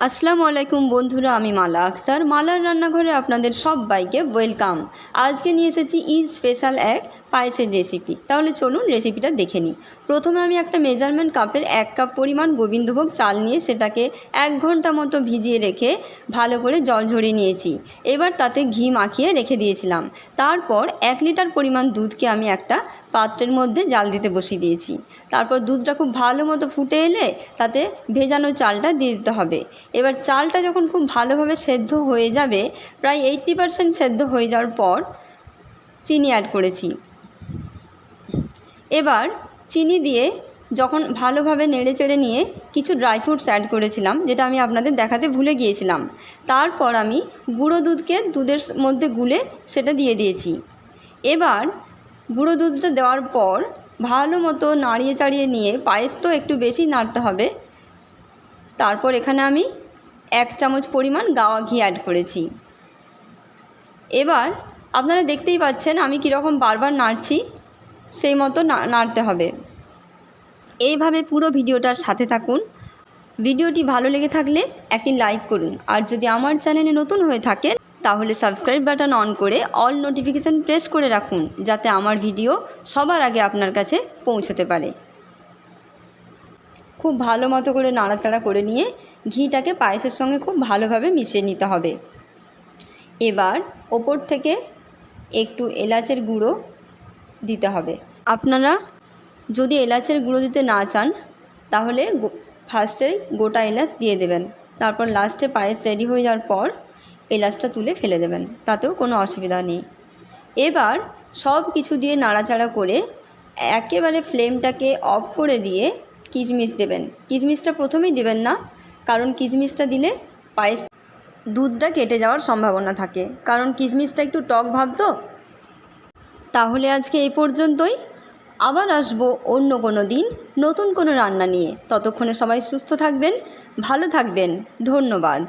আসসালামু আলাইকুম বন্ধুরা, আমি মালা আক্তার। মালার রান্নাঘরে আপনাদের সবাইকে ওয়েলকাম। আজকে নিয়ে এসেছি ঈদ স্পেশাল এক পায়েসের রেসিপি। তাহলে চলুন রেসিপিটা দেখে নিই। প্রথমে আমি একটা মেজারমেন্ট কাপের 1 কাপ পরিমাণ গোবিন্দভোগ চাল নিয়ে সেটাকে 1 ঘন্টা মতো ভিজিয়ে রেখে ভালো করে জল ঝরিয়ে নিয়েছি। এবার তাতে ঘি মাখিয়ে রেখে দিয়েছিলাম। তারপর 1 লিটার পরিমাণ দুধকে আমি একটা পাত্রের মধ্যে জাল দিতে বসিয়ে দিয়েছি। তারপর দুধটা খুব ভালো মতো ফুটে এলে তাতে ভেজানো চালটা দিয়ে দিতে হবে। এবার চালটা যখন খুব ভালোভাবে সেদ্ধ হয়ে যাবে, প্রায় 80% সেদ্ধ হয়ে যাওয়ার পর চিনি অ্যাড করেছি। এবার চিনি দিয়ে যখন ভালোভাবে নেড়ে চেড়ে নিয়ে কিছু ড্রাই ফ্রুটস অ্যাড করেছিলাম, যেটা আমি আপনাদের দেখাতে ভুলে গিয়েছিলাম। তারপর আমি গুঁড়ো দুধকে দুধের মধ্যে গুলে সেটা দিয়ে দিয়েছি। এবার গুঁড়ো দুধটা দেওয়ার পর ভালো মতো নাড়িয়ে চাড়িয়ে নিয়ে, পায়েস তো একটু বেশি নাড়তে হবে, তারপর এখানে আমি 1 চামচ পরিমাণ গাওয়া ঘি অ্যাড করেছি। এবার আপনারা দেখতেই পাচ্ছেন আমি কীরকম বারবার নাড়ছি, সেই মতো নাড়তে হবে। এইভাবে পুরো ভিডিওটার সাথে থাকুন। ভিডিওটি ভালো লেগে থাকলে একটি লাইক করুন, আর যদি আমার চ্যানেলে নতুন হয়ে থাকেন তাহলে সাবস্ক্রাইব বাটন অন করে অল নোটিফিকেশান প্রেস করে রাখুন, যাতে আমার ভিডিও সবার আগে আপনার কাছে পৌঁছতে পারে। খুব ভালো মতো করে নাড়াচাড়া করে নিয়ে ঘিটাকে পায়েসের সঙ্গে খুব ভালোভাবে মিশিয়ে নিতে হবে। এবার ওপর থেকে একটু এলাচের গুঁড়ো দিতে হবে। আপনারা যদি এলাচের গুঁড়ো দিতে না চান তাহলে ফার্স্টে গোটা এলাচ দিয়ে দেবেন। তারপর লাস্টে পায়েস রেডি হয়ে যাওয়ার পর এলাচটা তুলে ফেলে দেবেন, তাতেও কোনো অসুবিধা নেই। এবার সব কিছু দিয়ে নাড়াচাড়া করে একেবারে ফ্লেমটাকে অফ করে দিয়ে কিশমিশ দেবেন। কিশমিশটা প্রথমেই দেবেন না, কারণ কিশমিশটা দিলে পায়েস দুধটা কেটে যাওয়ার সম্ভাবনা থাকে, কারণ কিশমিশটা একটু টক ভাব তো। তাহলে আজকে এই পর্যন্তই। আবার আসবো অন্য কোনো দিন নতুন কোনো রান্না নিয়ে। ততক্ষণে সবাই সুস্থ থাকবেন, ভালো থাকবেন। ধন্যবাদ।